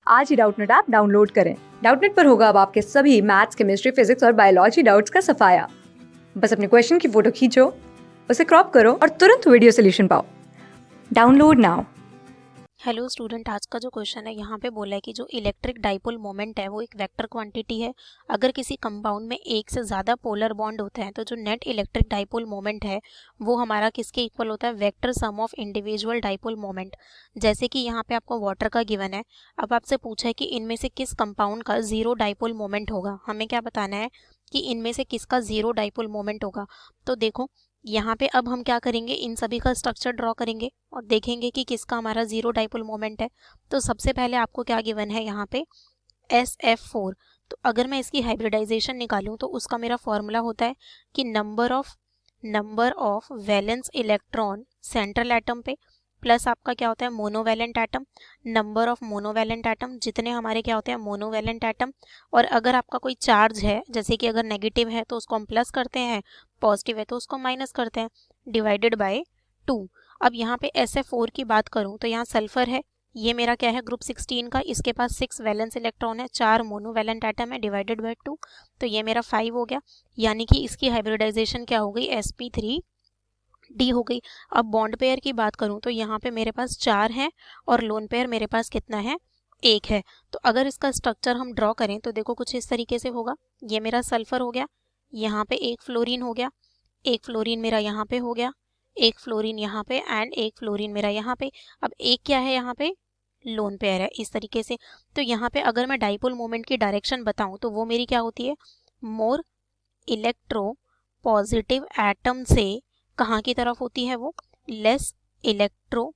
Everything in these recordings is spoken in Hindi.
आज ही डाउटनेट ऐप डाउनलोड करें। डाउटनेट पर होगा अब आपके सभी मैथ्स, केमिस्ट्री, फिजिक्स और बायोलॉजी डाउट्स का सफाया। बस अपने क्वेश्चन की फोटो खींचो, उसे क्रॉप करो और तुरंत वीडियो सोल्यूशन पाओ। Download now. हेलो स्टूडेंट, आज का जो क्वेश्चन है यहाँ पे बोला है कि जो इलेक्ट्रिक डाइपोल मोमेंट है वो एक वेक्टर क्वांटिटी है। अगर किसी कंपाउंड में एक से ज़्यादा पोलर बॉन्ड होते हैं तो जो नेट इलेक्ट्रिक डाइपोल मोमेंट है वो हमारा किसके इक्वल होता है? Vector sum of individual dipole moment. जैसे कि यहाँ पे आपको वाटर का गिवन है। अब आपसे पूछा है कि इनमें से किस कंपाउंड का जीरो डाइपोल मोमेंट होगा। हमें क्या बताना है कि इनमें से किसका जीरो डाइपोल मोमेंट होगा। तो देखो यहाँ पे अब हम क्या करेंगे, इन सभी का स्ट्रक्चर ड्रॉ करेंगे और देखेंगे कि किसका हमारा जीरो डाइपोल मोमेंट है। तो सबसे पहले आपको क्या गिवन है यहाँ पे? SF4। तो अगर मैं इसकी हाइब्रिडाइजेशन निकालूं तो उसका मेरा फॉर्मूला होता है कि number of valence electron central atom पे प्लस आपका क्या होता है? Monovalent atom. Number of monovalent atom, जितने हमारे क्या होते हैं? Monovalent atom. और अगर आपका कोई चार्ज है, जैसे कि अगर नेगेटिव है तो उसको हम प्लस करते हैं, पॉजिटिव है तो उसको माइनस करते हैं, डिवाइडेड बाय 2। अब यहाँ पे SF4 की बात करूँ तो यहाँ सल्फर है, ये मेरा क्या है? ग्रुप 16 का। इसके पास 6 वैलेंस इलेक्ट्रॉन है, 4 मोनोवैलेंट एटम है, डिवाइडेड बाय 2। तो ये मेरा 5 हो गया, यानी कि इसकी हाइब्रिडाइजेशन क्या हो गई? sp3d हो गई। अब बॉन्ड पेयर की बात करूं तो यहाँ पे मेरे पास 4 हैं और लोन पेयर मेरे पास कितना है? 1 है। तो अगर इसका स्ट्रक्चर हम ड्रॉ करें तो देखो कुछ इस तरीके से होगा। ये मेरा सल्फर हो गया, यहाँ पे एक फ्लोरीन हो गया, एक फ्लोरीन मेरा यहाँ पे हो गया, एक फ्लोरीन यहाँ पे एंड एक फ्लोरीन मेरा यहाँ पे। अब एक क्या है यहाँ पे? लोन पेयर है, इस तरीके से। तो यहाँ पे अगर मैं डाइपोल मोमेंट की डायरेक्शन बताऊं तो वो मेरी क्या होती है? मोर इलेक्ट्रो पॉजिटिव एटम से कहाँ की तरफ होती है? वो लेस इलेक्ट्रो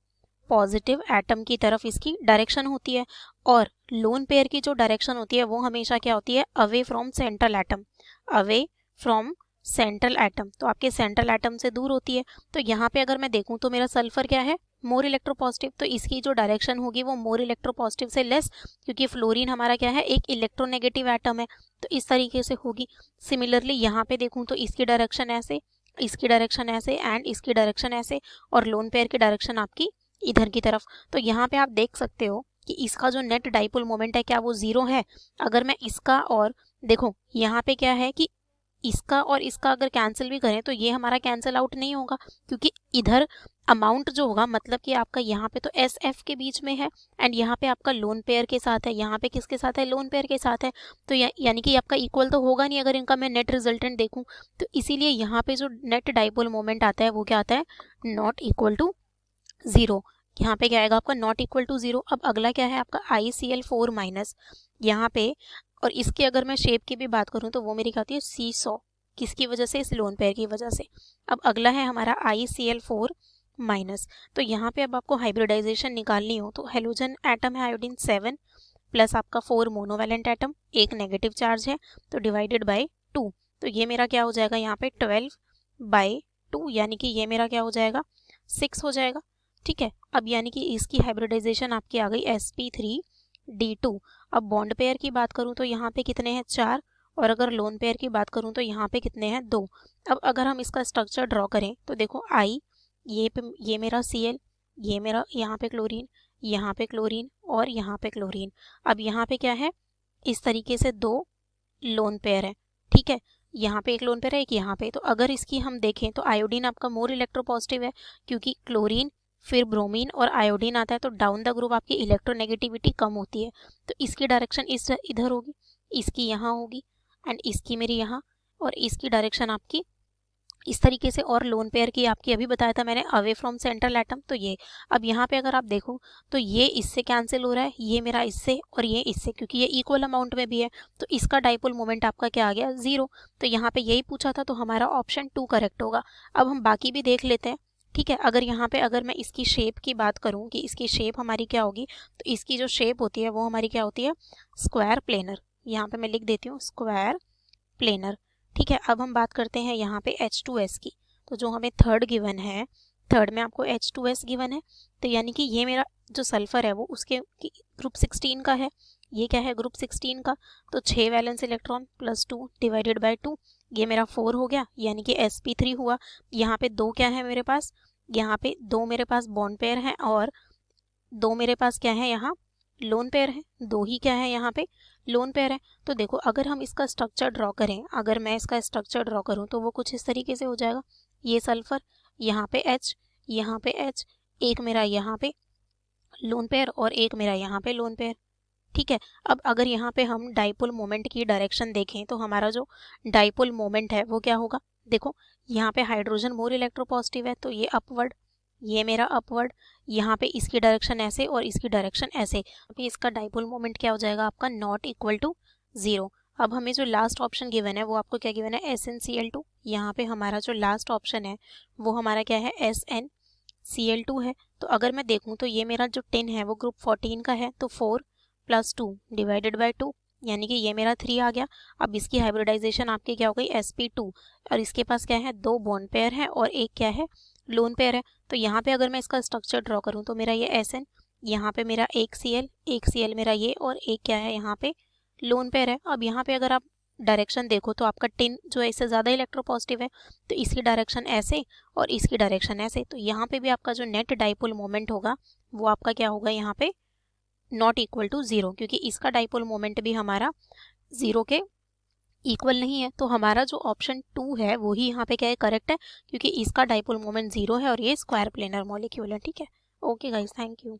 पॉजिटिव एटम की तरफ इसकी डायरेक्शन होती है। और लोन पेयर की जो डायरेक्शन होती है वो हमेशा क्या होती है? Away from central atom, away from central atom. तो आपके सेंट्रल एटम से दूर होती है। तो यहाँ पे अगर मैं देखूं तो मेरा सल्फर क्या है? More electropositive. तो इसकी जो डायरेक्शन होगी वो मोर इलेक्ट्रोपॉजिटिव से लेस, क्योंकि फ्लोरीन हमारा क्या है? एक इलेक्ट्रोनेगेटिव एटम है, तो इस तरीके से होगी। सिमिलरली यहाँ पे देखूं तो इसकी डायरेक्शन ऐसे, इसकी डायरेक्शन ऐसे एंड इसकी डायरेक्शन ऐसे, और लोन पेयर की डायरेक्शन आपकी इधर की तरफ। तो यहाँ पे आप देख सकते हो कि इसका जो नेट डाइपोल मोमेंट है क्या वो जीरो है? अगर मैं इसका और देखो यहाँ पे क्या है कि इसका और इसका अगर कैंसिल भी करें तो ये हमारा कैंसिल आउट नहीं होगा, क्योंकि इधर अमाउंट जो होगा, मतलब कि आपका यहाँ पे तो SF के बीच में है एंड यहाँ पे आपका लोन पेयर के साथ है, यहाँ पे किसके साथ है? लोन पेयर के साथ है। तो यानी कि आपका इक्वल तो होगा नहीं अगर इनका मैं नेट रिजल्टेंट देखूं। तो इसीलिए यहाँ पे जो नेट डाइपोल मोमेंट आता है वो क्या आता है? Not equal to zero. यहाँ पे क्या आएगा आपका? Not equal to zero. अब अगला क्या है आपका? ICl4 minus. यहाँ पे और इसकी अगर मैं शेप की भी बात करूँ तो वो मेरी क्या होती है? C100। किसकी वजह से? इस लोन पेयर की वजह से। अब अगला है हमारा ICl4 माइनस। तो यहाँ पे अब आपको हाइब्रिडाइजेशन निकालनी हो तो हेलोजन एटम है आयोडीन 7 प्लस आपका 4 मोनोवैलेंट एटम, एक नेगेटिव चार्ज है, तो डिवाइडेड बाय 2। तो ये मेरा क्या हो जाएगा यहाँ पे? 12/2, यानी कि ये मेरा क्या हो जाएगा? 6 हो जाएगा। ठीक है, अब यानी कि इसकी हाइब्रिडाइजेशन आपकी आ गई sp3d2। अब बॉन्ड पेयर की बात करूं तो यहाँ पे कितने हैं? 4। और अगर लोन पेयर की बात करूं तो यहाँ पे कितने हैं? 2। अब अगर हम इसका स्ट्रक्चर ड्रॉ करें तो देखो ये मेरा Cl, ये मेरा यहाँ पे क्लोरीन, यहाँ पे क्लोरीन और यहाँ पे क्लोरीन। अब यहाँ पे क्या है? इस तरीके से 2 लोन पेयर है। ठीक है, यहाँ पे एक लोन पेयर है, एक यहाँ पे। तो अगर इसकी हम देखें तो आयोडीन आपका मोर इलेक्ट्रोपॉजिटिव है, क्योंकि क्लोरीन फिर ब्रोमीन और आयोडीन आता है तो डाउन द ग्रुप आपकी इलेक्ट्रोनेगेटिविटी कम होती है। तो इसकी डायरेक्शन इस इधर होगी, इसकी यहाँ होगी एंड इसकी मेरी यहाँ, और इसकी डायरेक्शन आपकी इस तरीके से। और लोन पेयर की आपकी अभी बताया था मैंने, अवे फ्रॉम सेंट्रल एटम। तो ये अब यहाँ पे अगर आप देखो तो ये इससे कैंसिल हो रहा है, ये मेरा इससे और ये इससे, क्योंकि ये इक्वल अमाउंट में भी है। तो इसका डाइपोल मोमेंट आपका क्या आ गया? जीरो। तो यहाँ पे यही पूछा था, तो हमारा ऑप्शन 2 करेक्ट होगा। अब हम बाकी भी देख लेते हैं। ठीक है, अगर यहाँ पे अगर मैं इसकी शेप की बात करूँ कि इसकी शेप हमारी क्या होगी, तो इसकी जो शेप होती है वो हमारी क्या होती है? Square planar. यहाँ पे मैं लिख देती हूँ स्क्वायर प्लेनर। ठीक है, अब हम बात करते हैं यहाँ पे H2S की। तो जो हमें थर्ड गिवन है, थर्ड में आपको H2S गिवन है, तो यानी कि ये मेरा जो सल्फर है वो उसके ग्रुप 16 का है। ये क्या है? ग्रुप 16 का। तो 6 valence electron plus 2 divided by 2, ये मेरा 4 हो गया, यानी कि sp3 हुआ। यहाँ पे 2 क्या है मेरे पास? यहाँ पे 2 मेरे पास बॉन्ड पेयर हैं और 2 मेरे पास क्या है? यहाँ लोन पेयर है, दो ही क्या है यहाँ पे लोन पेयर है। तो देखो अगर हम इसका स्ट्रक्चर ड्रॉ करें, अगर मैं इसका स्ट्रक्चर ड्रॉ करूँ तो वो कुछ इस तरीके से हो जाएगा। ये सल्फर, यहाँ पे H, यहाँ पे H, एक मेरा यहाँ पे लोन पेयर और एक मेरा यहाँ पे लोन पेयर। ठीक है, अब अगर यहाँ पे हम डाइपोल मोमेंट की डायरेक्शन देखें तो हमारा जो डाइपोल मोमेंट है वो क्या होगा। देखो यहाँ पे हाइड्रोजन मोर इलेक्ट्रोपॉजिटिव है तो ये अपवर्ड, ये मेरा अपवर्ड, यहाँ पे इसकी डायरेक्शन ऐसे और इसकी डायरेक्शन ऐसे। अभी इसका डाइपोल मोमेंट क्या हो जाएगा आपका, नॉट इक्वल टू 0। अब हमें जो लास्ट ऑप्शन गिवन है वो आपको क्या गिवन है, SnCl2। यहाँ पे हमारा जो लास्ट ऑप्शन है वो हमारा क्या है, SnCl2 है। तो अगर मैं देखूँ तो ये मेरा जो 10 है वो ग्रुप 14 का है, तो 4 + 2 डिवाइडेड बाई 2, यानी कि ये मेरा 3 आ गया। अब इसकी हाइब्रिडाइजेशन आपकी क्या हो गई, sp2, और इसके पास क्या है, 2 बॉन्ड पेयर है और एक क्या है, लोन पेयर है। तो यहाँ पे अगर मैं इसका स्ट्रक्चर ड्रॉ करूँ तो मेरा ये Sn, यहाँ पे मेरा एक Cl मेरा ये, और एक क्या है यहाँ पे लोन पेयर है। अब यहाँ पे अगर आप डायरेक्शन देखो तो आपका 10 जो है इससे ज़्यादा इलेक्ट्रोपॉजिटिव है, तो इसकी डायरेक्शन ऐसे और इसकी डायरेक्शन ऐसे। तो यहाँ पे भी आपका जो नेट डाइपोल मोमेंट होगा वो आपका क्या होगा, यहाँ पे नॉट इक्वल टू 0, क्योंकि इसका डाइपोल मोमेंट भी हमारा 0 के इक्वल नहीं है। तो हमारा जो ऑप्शन 2 है वही यहाँ पे क्या है, करेक्ट है, क्योंकि इसका डाइपोल मोमेंट 0 है और ये स्क्वायर प्लेनर मॉलिक्यूल है। ठीक है, okay guys, thank you.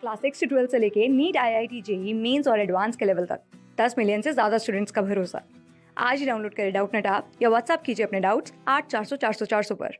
Class 6 से 12 से लेके नीट, IIT, JEE मेंस और एडवांस के लेवल तक 10 मिलियन से ज़्यादा स्टूडेंट्स का भरोसा। आज ही डाउनलोड करें डाउटनेट ऐप या व्हाट्सएप कीजिए अपने डाउट्स 8400 400 400 पर।